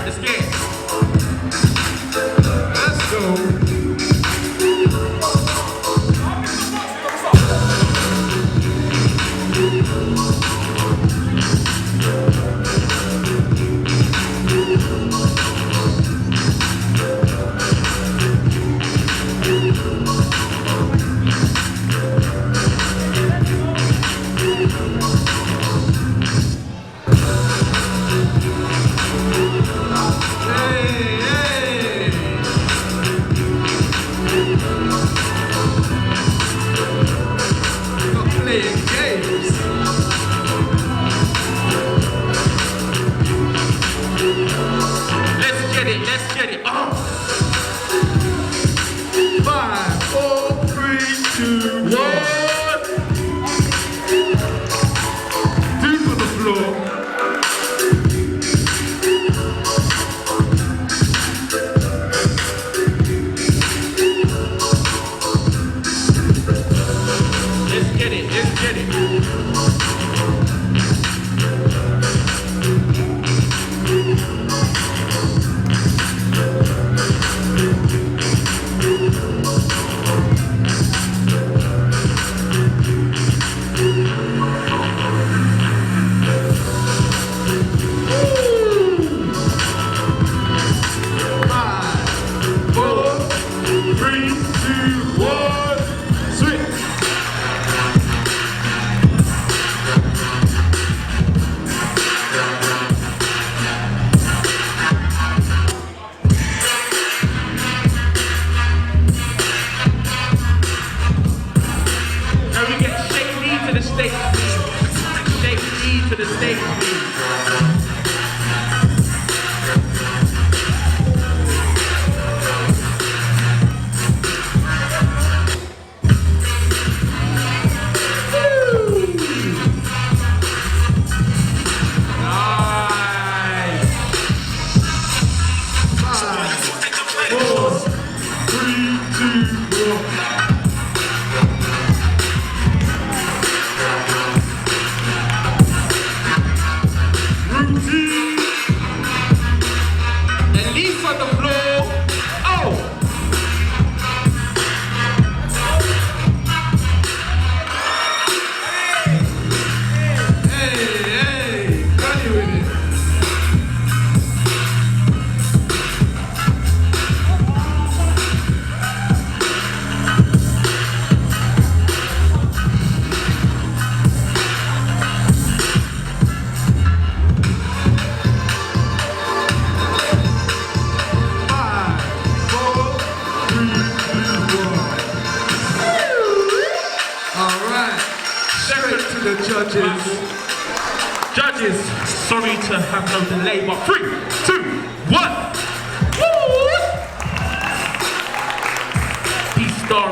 Let's get it. Let's go. Let's get it. Oh. 5, 4, 3, 2, 1. Deep on the floor. Let's get it. Let's get it. To the stage, please. The judges. Judges, sorry to have no delay, but 3, 2, 1. Woo! P-Star